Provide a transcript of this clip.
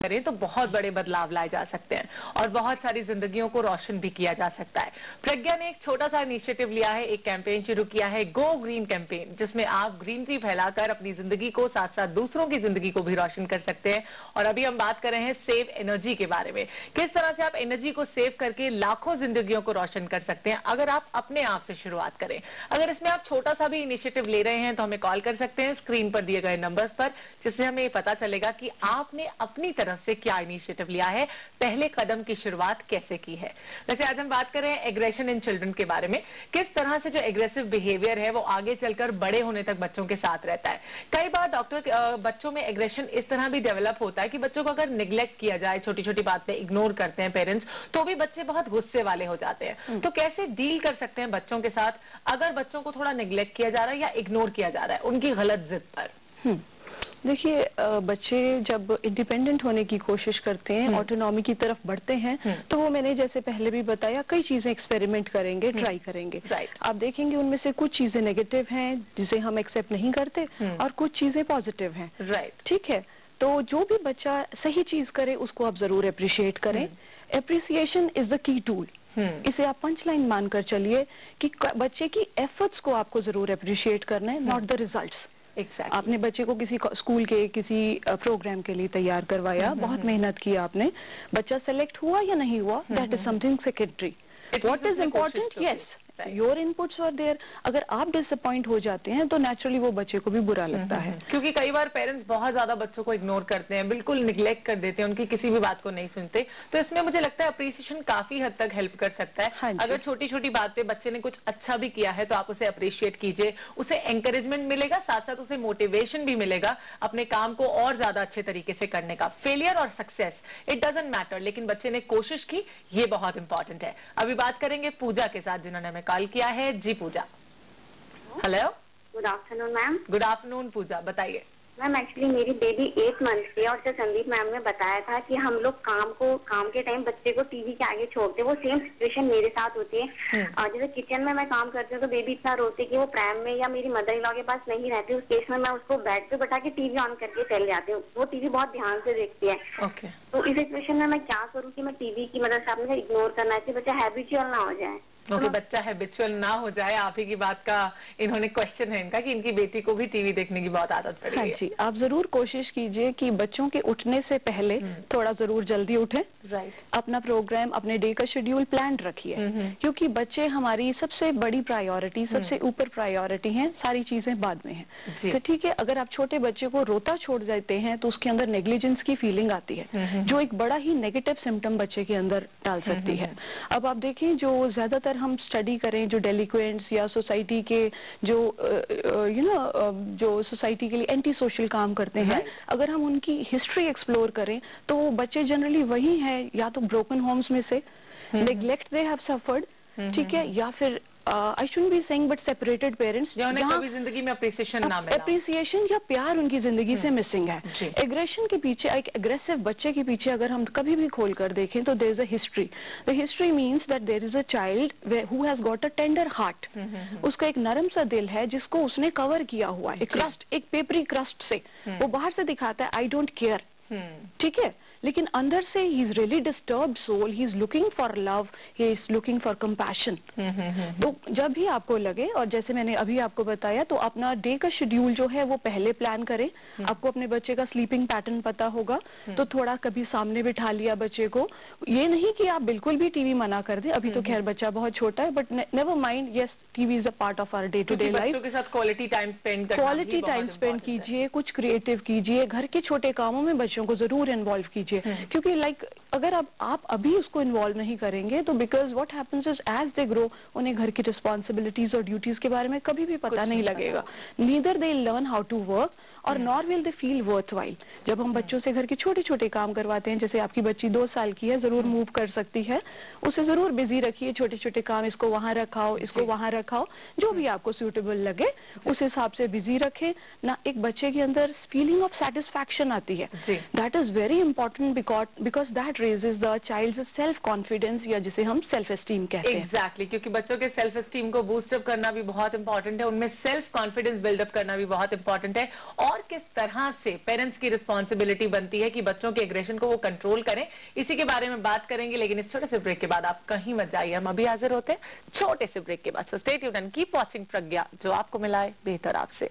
करें तो बहुत बड़े बदलाव लाए जा सकते हैं और बहुत सारी जिंदगियों को रोशन भी किया जा सकता है। प्रज्ञा ने एक छोटा सा इनिशिएटिव लिया है, एक कैंपेन शुरू किया है, गो ग्रीन कैंपेन, जिसमें आप ग्रीनरी फैलाकर अपनी जिंदगी को साथ साथ दूसरों की जिंदगी को भी रोशन कर सकते हैं। और अभी हम बात कर रहे हैं सेव एनर्जी के बारे में, किस तरह से आप एनर्जी को सेव करके लाखों जिंदगियों को रोशन कर सकते हैं अगर आप अपने आप से शुरुआत करें। अगर इसमें आप छोटा सा भी इनिशिएटिव ले रहे हैं तो हमें कॉल कर सकते हैं स्क्रीन पर दिए गए नंबर्स पर, जिससे हमें ये पता चलेगा कि आपने अपनी तरफ से क्या इनिशिएटिव लिया है, पहले कदम की शुरुआत कैसे की है। वैसे आज हम बात कर रहे हैं एग्रेशन इन चिल्ड्रन के बारे में, किस तरह से जो एग्रेसिव बिहेवियर है वो आगे चलकर बड़े होने तक बच्चों के साथ रहता है। कई बार डॉक्टर बच्चों में एग्रेशन इस तरह भी डेवलप होता है कि बच्चों को अगर निग्लेक्ट किया जाए, छोटी छोटी बात पे इग्नोर करते हैं पेरेंट्स, तो भी बच्चे बहुत गुस्से वाले हो जाते हैं। तो कैसे डील कर सकते हैं बच्चों के साथ अगर बच्चों को थोड़ा निग्लेक्ट किया जा रहा है या इग्नोर किया जा रहा है उनकी गलत जिद पर? देखिए, बच्चे जब इंडिपेंडेंट होने की कोशिश करते हैं, ऑटोनॉमी की तरफ बढ़ते हैं, तो वो मैंने जैसे पहले भी बताया कई चीजें एक्सपेरिमेंट करेंगे, ट्राई करेंगे। आप देखेंगे उनमें से कुछ चीजें नेगेटिव हैं जिसे हम एक्सेप्ट नहीं करते और कुछ चीजें पॉजिटिव हैं। ठीक है, तो जो भी बच्चा सही चीज करे उसको आप जरूर अप्रिशिएट करें। Appreciation is the key tool. इसे आप पंच लाइन मानकर चलिए कि बच्चे की एफर्ट्स को आपको जरूर अप्रिशिएट करना है, नॉट द रिजल्ट्स। आपने बच्चे को किसी स्कूल के किसी प्रोग्राम के लिए तैयार करवाया, बहुत मेहनत की आपने, बच्चा सेलेक्ट हुआ या नहीं हुआ, that is something secondary. What is important, yes, your inputs are there. अगर आप डिसअपॉइंट हो जाते हैं तो नेचुरली वो बच्चे को भी बुरा लगता है। क्योंकि कई बार पेरेंट्स बहुत ज्यादा बच्चों को इग्नोर करते हैं, बिल्कुल निग्लेक्ट कर देते हैं, उनकी किसी भी बात को नहीं सुनते। तो इसमें मुझे लगता है अप्रिसिएशन काफी हद तक हेल्प कर सकता है। अगर छोटी छोटी बात पे बच्चे ने कुछ अच्छा भी किया है तो आप उसे अप्रिशिएट कीजिए, उसे एंकरेजमेंट मिलेगा, साथ साथ उसे मोटिवेशन भी मिलेगा अपने काम को और ज्यादा अच्छे तरीके से करने का। फेलियर और सक्सेस इट डजंट मैटर, लेकिन बच्चे ने कोशिश की, ये बहुत इंपॉर्टेंट है। अभी बात करेंगे पूजा के साथ जिन्होंने हमें कॉल किया है। जी Pooja. Hello, good afternoon ma'am. Good afternoon Pooja, बताइए। मैम एक्चुअली मेरी बेबी 8 मंथ की है और जो संदीप मैम ने बताया था कि हम लोग काम के टाइम बच्चे को टीवी के आगे छोड़ते, वो सेम सिचुएशन मेरे साथ होती है। जैसे किचन में मैं काम करती हूँ तो बेबी इतना रोती है कि वो प्रैम में या मेरी मदर इन लॉ के पास नहीं रहती, उस केस में मैं उसको बेड पे बैठा के टीवी ऑन करके चले जाती हूँ। वो टीवी बहुत ध्यान से देखती है। तो इस सिचुएशन में मैं क्या करूँ कि मैं टीवी की मदद से आपने इग्नोर करना है, बच्चा हैबिचुअल ना हो जाए। बच्चा हैबिचुअल ना हो जाए, आप ही की बात का इन्होंने क्वेश्चन है इनका कि इनकी बेटी को भी टीवी देखने की बहुत आदत पड़ी है। जी, आप जरूर कोशिश कीजिए कि बच्चों के उठने से पहले थोड़ा जरूर जल्दी उठें। अपना प्रोग्राम, अपने डे का शेड्यूल प्लान रखिए, क्योंकि बच्चे हमारी सबसे बड़ी प्रायोरिटी, सबसे ऊपर प्रायोरिटी हैं, सारी चीजें बाद में हैं। तो ठीक है, अगर आप छोटे बच्चे को रोता छोड़ देते हैं तो उसके अंदर नेग्लिजेंस की फीलिंग आती है, जो एक बड़ा ही नेगेटिव सिम्टम बच्चे के अंदर डाल सकती है। अब आप देखें, जो ज्यादातर हम स्टडी करें, जो डेलिक्वेंट्स या सोसाइटी के जो जो सोसाइटी के लिए एंटी सोशल काम करते हैं, अगर हम उनकी हिस्ट्री एक्सप्लोर करें तो वो बच्चे जनरली वही हैं, या तो ब्रोकन होम्स में से, नेग्लेक्ट दे हैव सफर्ड, ठीक है, या फिर I shouldn't be saying but separated parents, जहाँ कभी जिंदगी में अप्रिसिएशन ना मिला, अप्रिसिएशन या प्यार उनकी जिंदगी से मिसिंग है। एग्रेशन के पीछे, एक एग्रेसिव बच्चे के पीछे अगर हम कभी भी खोल कर देखें तो there is a history. The history means that there is a child who has got a tender heart. उसका एक नरम सा दिल है जिसको उसने कवर किया हुआ है, एक क्रस्ट, एक पेपरी क्रस्ट से। वो बाहर से दिखाता है आई डोंट केयर, ठीक है, लेकिन अंदर से he is really disturbed soul, he is looking for love, he is looking for compassion. तो जब भी आपको लगे, और जैसे मैंने अभी आपको बताया, तो अपना डे का शेड्यूल जो है वो पहले प्लान करें। आपको अपने बच्चे का स्लीपिंग पैटर्न पता होगा, तो थोड़ा कभी सामने बिठा लिया बच्चे को। ये नहीं कि आप बिल्कुल भी टीवी मना कर दें, अभी तो खैर बच्चा बहुत छोटा है, but never mind, yes, TV is a part of our day to day life. के साथ क्वालिटी टाइम स्पेंड कीजिए, कुछ क्रिएटिव कीजिए, घर के छोटे कामों में बच्चों को जरूर इन्वॉल्व कीजिए, क्योंकि अगर आप अभी उसको इन्वॉल्व नहीं करेंगे तो because what happens is as they grow, उन्हें घर की रिस्पॉन्सिबिलिटीज और ड्यूटीज के बारे में कभी भी पता नहीं लगेगा। Neither they learn how to work और nor will they feel worthwhile. जब हम बच्चों से घर के छोटे छोटे काम करवाते हैं, जैसे आपकी बच्ची 2 साल की है, जरूर मूव कर सकती है, उसे जरूर बिजी रखिए, छोटे छोटे काम, इसको वहां रखाओ, इसको वहां रखाओ, जो भी आपको सुटेबल लगे उस हिसाब से बिजी रखें ना। एक बच्चे के अंदर फीलिंग ऑफ सेटिस्फैक्शन आती है, that is very important, because that increases the child's self confidence या जिसे हम self esteem कहते हैं। एग्जैक्टली, क्योंकि बच्चों के सेल्फ एस्टीम को बूस्ट अप करना भी बहुत इंपॉर्टेंट है, उनमें सेल्फ कॉन्फिडेंस बिल्डअप करना भी बहुत इंपॉर्टेंट है, और किस तरह से पेरेंट्स की रिस्पॉन्सिबिलिटी बनती है कि बच्चों के एग्रेशन को वो कंट्रोल करें, इसी के बारे में बात करेंगे। लेकिन इस छोटे से ब्रेक के बाद आप कहीं मत जाइए, हम अभी हाजिर होते हैं छोटे से ब्रेक के बाद। So stay tuned and keep watching Pragya, जो आपको मिलाए बेहतर आपसे।